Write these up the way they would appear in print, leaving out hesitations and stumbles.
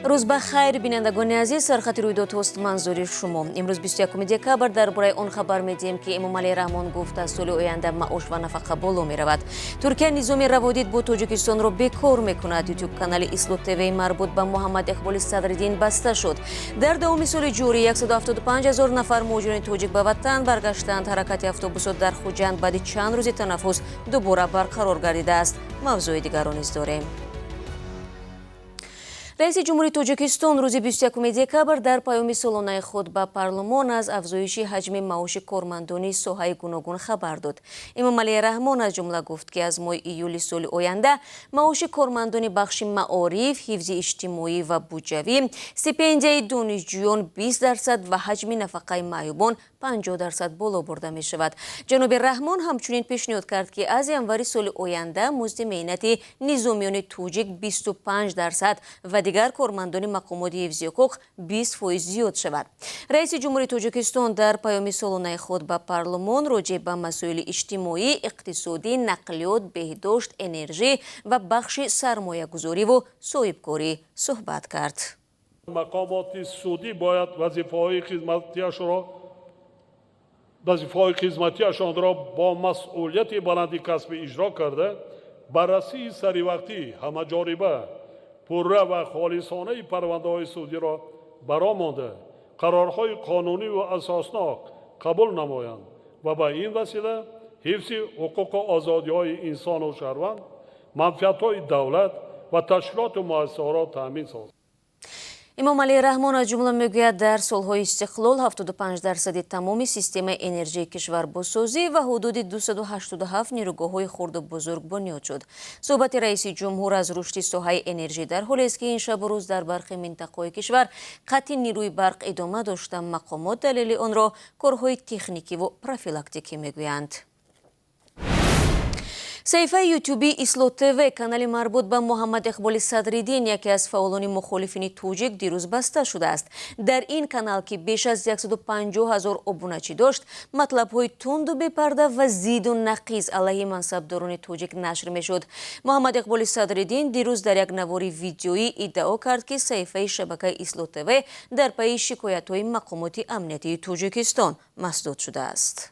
روز بخیر بینندگان عزیز، سرخط رویداد توست منظوری شما. امروز 21 دکبر درباره آن خبر میدیم که امام علی رحمان گفت از سال آینده معاش و نفقه بالا میرود. ترکیه نظام روادید با تاجیکستان را بکار میکند. یوتیوب کانال ایسلو تیوی مربوط به محمد اقبال صدرالدین بسته شد. در دوم سال جاری 175,000 نفر مهاجران تاجیک به وطن برگشتند. حرکت اتوبوسات در خوجند بعد چند روز تنفس دوباره برقرار گردیده است. موضوع دیگر نیز داریم. رئیس جمهوری تاجیکستان روز 21 دکبر در پیام سالانه خود به پارلمان از افزایش حجم معاش کارمندان ساحه گوناگون خبر داد. امام علی رحمان از جمله گفت که از ماه ایول سال آینده معاش کارمندان بخش معارف، حفظ اجتماعی و بودجوی، استیپندیای دانشجویان 20% و حجم نفقه معیوبان 50% بالا برده می شود. جناب رحمان همچنین پیشنهاد کرد که از ینوار سال آینده مزد معینت نظامیان تاجیک 25% و دیگر کارمندان مقامات حفظی حقوق 20% زیاد شود. رئیس جمهوری تاجیکستان در پیام سالانه خود به پارلمان راجع به مسائل اجتماعی، اقتصادی، نقلیات، بهداشت، انرژی و بخش سرمایه گذاری و صاحبکاری صحبت کرد. مقامات سودی باید وظیفه‌های خدمتیشان را با مسئولیت بلندی کسب اجرا کرده، بررسی سریوقتی، همه جانبه، پرره و خالصانه پرونده‌های سودی را برآمده، قرارهای قانونی و اساسناک قبول نمایند و به این وسیله حفظ حقوق و آزادی‌های انسان و شهروند، منفعت‌های دولت و تشکیلات و مؤسسات را تأمین سازند. امام علی رحمان از جمله میگوید در سالهای استقلال 75% تمام سیستم انرژی کشور بازسازی و حدود 287 نیروگاه‌های خرد و بزرگ بنیاد شد. صحبت رئیس جمهور از رشد ساحه انرژی در حالی است که این شب و روز در برخی مناطق کشور قطع نیروی برق ادامه داشته. مقامات دلیل آن را کارهای تکنیکی و پروفیلاکتیکی میگویند. صفحه یوتیوبی ایسلو تیوی کانال مربوط به محمد اقبال صدرالدین یکی از فعالان مخالفین تاجیک دیروز بسته شده است. در این کانال که بیش از 150,000 ابونچی داشت، مطلب‌های تند و بی‌پرده و زید و نقیض علیه منصبداران تاجیک نشر می‌شد. محمد اقبال صدرالدین دیروز در یک نواری ویدیویی ادعا کرد که صفحه شبکه ایسلو تیوی در پی شکایت‌های مقامات امنیتی تاجیکستان مسدود شده است.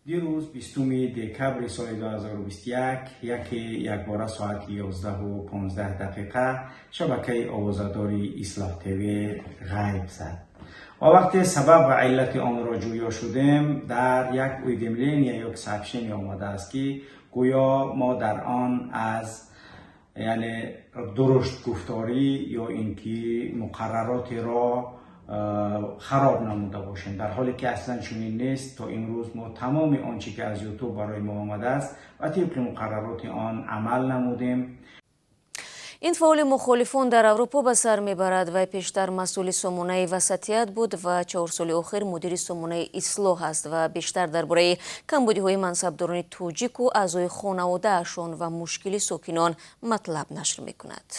دیروز 20 دکبر سال 2021 یک باره ساعت 11:15 شبکه آوازه‌داری ایسلو تیوی غیب زد و وقتی سبب و علت آن را جویا شدیم در یک ویدیوملین یا یک سابشنی آمده است که گویا ما در آن از درشت گفتاری یا اینکه مقررات را خراب نموده باشند، در حالی که اصلا چنین نیست. تا امروز ما تمام آنچه که از یوتیوب برای ما آمده است و طبق مقررات آن عمل نمودیم. این فعال مخالفان در اروپا به سر میبرد و پیشتر مسئول سامانه وسطیت بود و 4 سال اخیر مدیر سامانه اصلاح است و بیشتر درباره کمبودی‌های منصبداران تاجیک و اعضای خانواده‌شان و مشکل ساکنان مطلب نشر میکند.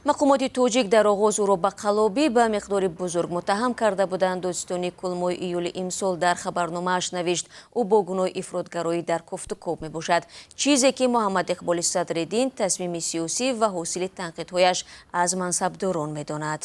مقامات تاجیک در آغاز او را به قلابی به مقدار بزرگ متهم کرده بودند. داستانی کلمای ایول امسال در خبرنامه‌اش نوشت او با گناه افراطگرایی در کوفت و کوب میباشد، چیزی که محمد اقبال صدرالدین تصمیم سیاسی و حاصل تنقیدهایش از منصبداران می‌داند.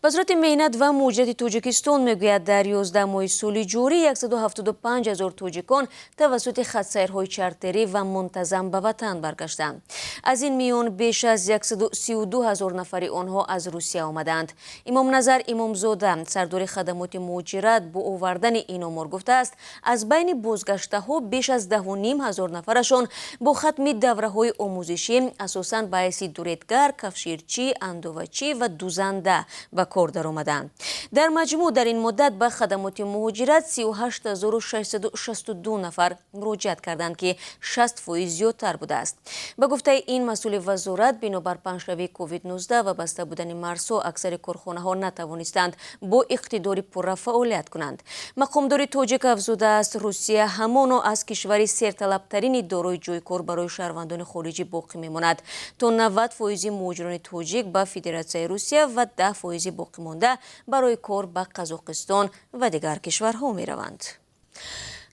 وزارت مهنت و موجودات تاجیکستان میگوید در 11 ماه سال جاری 175,000 تاجیکان توسط خط‌سیرهای چارتری و منتظم به وطن برگشتند. از این میان بیش از 132,000 نفر آنها از روسیه آمدند. امام نظر امامزاده سردار خدمات مهاجرت با آوردن این آمار گفته است از بین بازگشته‌ها بیش از 10,500 نفرشان با ختم دوره‌های آموزشی اساساً به حیث دوریدگر، کفشیرچی، اندوچی و دوزنده به کار در آمدند. در مجموع در این مدت به خدمات مهاجرت 38,662 نفر مراجعت کردند که 60% زیادتر بوده است. به گفته این مسئول وزارت بنابر پیشروی کووید 19 و بسته بودن مرزها اکثر کارخانه‌ها نتوانستند با اقتدار پره فعالیت کنند. مقامدار تاجیک افزوده است روسیه همانا از کشوری سرطلبترین دارای جای کار برای شهروندان خارجی باقی میماند. تا 90% مهاجران تاجیک به فدراسیون روسیه و 10% باقی مانده برای کار به قزاقستان و دیگر کشورها می روند.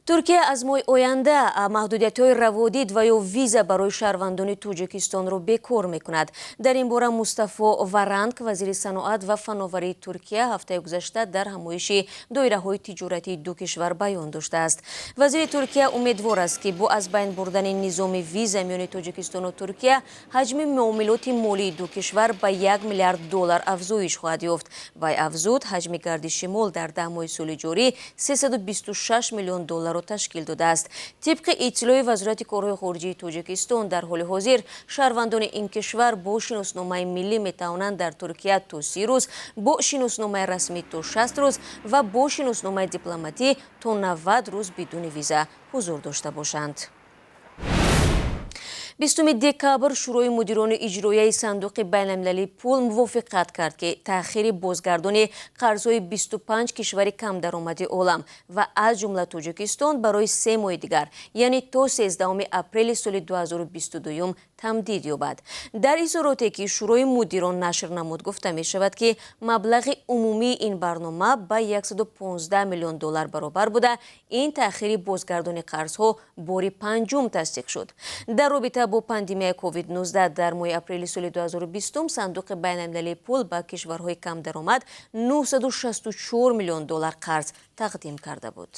туркия аз моҳи оянда маҳдудиятҳои раводид ва ё виза барои шаҳрвандони тоҷикистонро бекор мекунад. Дар ин бора Мустафо Варанг, вазири саноат ва фановарии Туркия, ҳафтаи гузашта дар ҳамоиши доираҳои тиҷоратии ду кишвар баён доштааст. Вазири Туркия умедвор аст ки бо аз байн бурдани низоми виза миёни Тоҷикистону Туркия ҳаҷми муомилоти молии ду кишвар ба $1 миллиард афзоиш хоҳад ёфт. Вай афзуд ҳаҷми гардиши мол дар 10 моҳи соли ҷорӣ $326 миллион ташкил додааст. Тибқи иттилои Вазорати корҳои хориҷии Тоҷикистон, дар ҳоли ҳозир шаҳрвандони ин кишвар бо шиносномаи миллӣ метавонанд дар Туркия то 30 рӯз, бо шиносномаи расмӣ то 60 рӯз ва бо шиносномаи дипломатӣ то 90 рӯз бидуни виза ҳузур дошта бошанд. 20 декабр шӯрои мудирони иҷроияи сандуқи байналмилалии пул мувофиқат кард ки таъхири бозгардони қарзҳои 25 кишвари камдаромади олам ва аз ҷумла Тоҷикистон барои 3 моҳи дигар, яъне то 13 апрели соли 2022 тамдид ёбад. Дар изороте ки шӯрои мудирон нашр намуд, гуфта мешавад ки маблағи умумии ин барнома ба $115 миллион баробар буда, ин таъхири бозгардони қарзҳо бори панҷум тасдиқ шуд. Дар робита бо пандемияи COVID-19 дар моҳи апрели соли 2020 сандуқи байналмилалии пул ба кишварҳои камдаромад $964 миллион қарз тақдим карда буд.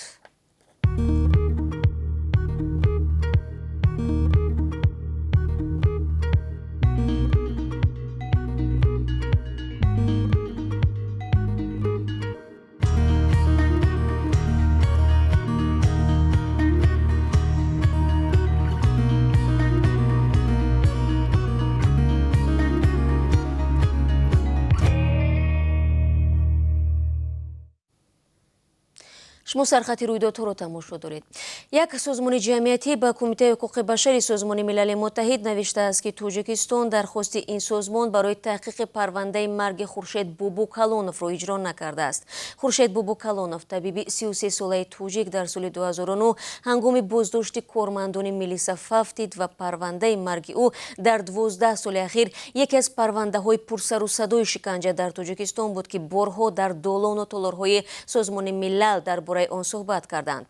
шумо сархати рӯйдодҳоро тамошо доред. Як созмони ҷамъиятӣ ба Кумитаи ҳуқуқи башари Созмони Милали Муттаҳид навиштааст ки Тоҷикистон дархости ин созмон барои таҳқиқи парвандаи марги Хуршед Бубукалоновро иҷро накардааст. Хуршед Бубукалонов, табиби 33-солаи тоҷик, дар соли 2009 ҳангоми боздошти кормандони милиса фафтид ва парвандаи марги ӯ дар 12 соли ахир яке аз парвандаҳои пурсару садои шиканҷа дар Тоҷикистон буд ки борҳо дар долону толорҳои Созмони Милал дар бораи он суҳбат карданд.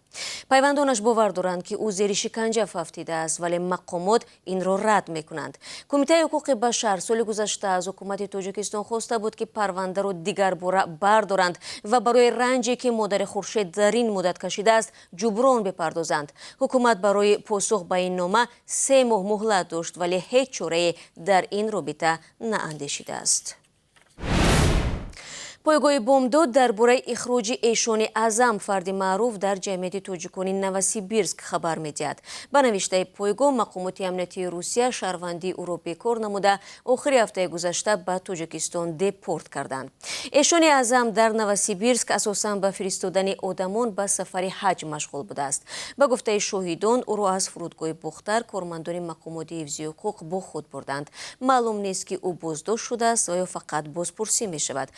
Пайвандонаш бовар доранд ки ӯ зери шиканҷа фафтидааст, вале мақомот инро рад мекунанд. Кумитаи ҳуқуқи башар соли гузашта аз ҳукумати Тоҷикистон хоста буд ки парвандаро дигар бора бардоранд ва барои ранҷе ки модари Хуршед дар ин муддат кашидааст ҷуброн бипардозанд. Ҳукумат барои посух ба ин нома 3 моҳ муҳлат дошт, вале ҳеҷ чорае дар ин робита наандешидааст. пойгоҳи бомдод дар бораи ихроҷи Эшони Аъзам, фарди маъруф дар ҷамъияти тоҷикони Новосибирск хабар медиҳад. Ба навиштаи пойгоҳ, мақомоти амнияти Русия шаҳрвандии ӯро бекор намуда охири ҳафтаи гузашта ба Тоҷикистон депорт карданд. Эшони Аъзам дар Новосибирск асосан ба фиристодани одамон ба сафари ҳаҷ машғул будааст. Ба гуфтаи шоҳидон, ӯро аз фурудгоҳи Бухтар кормандони мақомоти ҳифзи ҳуқуқ бо худ бурданд. Маълум нест ки ӯ боздошт шудааст ва ё фақат бозпурсӣ мешавад.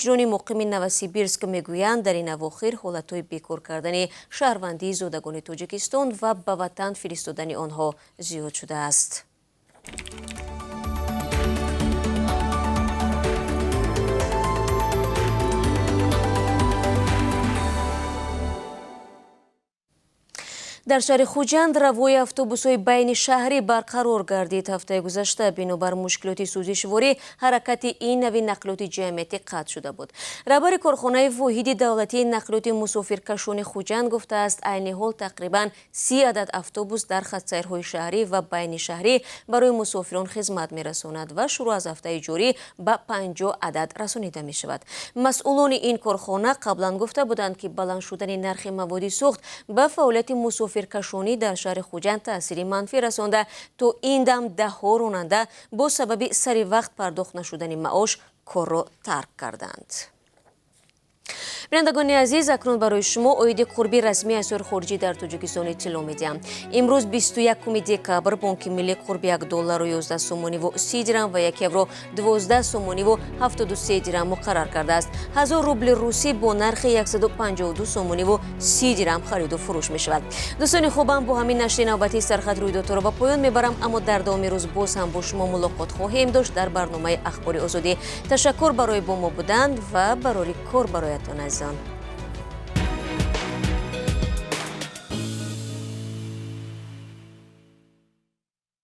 Муҷрони муқими Новосибирск мегӯянд, дар ин авохир ҳолатҳои бекор кардани шаҳрвандии зодагони Тоҷикистон ва ба ватан фиристодани онҳо зиёд шудааст. дар шаҳри Хуҷанд равои автобусҳои байни шаҳрӣ барқарор гардид. ҳафтаи гузашта бинобар мушкилоти сӯзишворӣ ҳаракати ин нави нақлиёти ҷамъиятӣ қатъ шуда буд. раҳбари корхонаи воҳиди давлатии нақлиёти мусофиркашони Хуҷанд гуфтааст, айни ҳол тақрибан 30 адад автобус дар хатсайрҳои шаҳрӣ ва байни шаҳрӣ барои мусофирон хизмат мерасонад ва шурӯъ аз ҳафтаи ҷорӣ ба 50 адад расонида мешавад. Масъулони ин корхона қаблан гуфта буданд ки баланд шудани нархи маводи сӯхт ба фаъолияти мусофиркашонӣ дар шаҳри Хуҷанд таъсири манфӣ расонда, то ин дам даҳҳо ронанда бо сабаби сари вақт пардохт нашудани маош корро тарк карданд. бинандагони азиз, акнун барои шумо оиди қурби расмии асъори хориҷӣ дар Тоҷикистон иттилоъ медиҳам. Имрӯз 21 декабр Бонки миллӣ қурби $1 сомониву 30 дирам ва €1 12 сомониву 73 дирам муқаррар кардааст. 1000 рубли русӣ бо нархи 152 сомониву 30 дирам хариду фурӯш мешавад. дӯстони хубам, бо ҳамин нашри навбатии сархат рӯйдодҳоро ба поён мебарам, аммо дар давоми рӯз боз ҳам бо шумо мулоқот хоҳем дошт дар барномаи Ахбори озодӣ. Ташаккур барои бо мо будан ва барори кор бароятон азизон.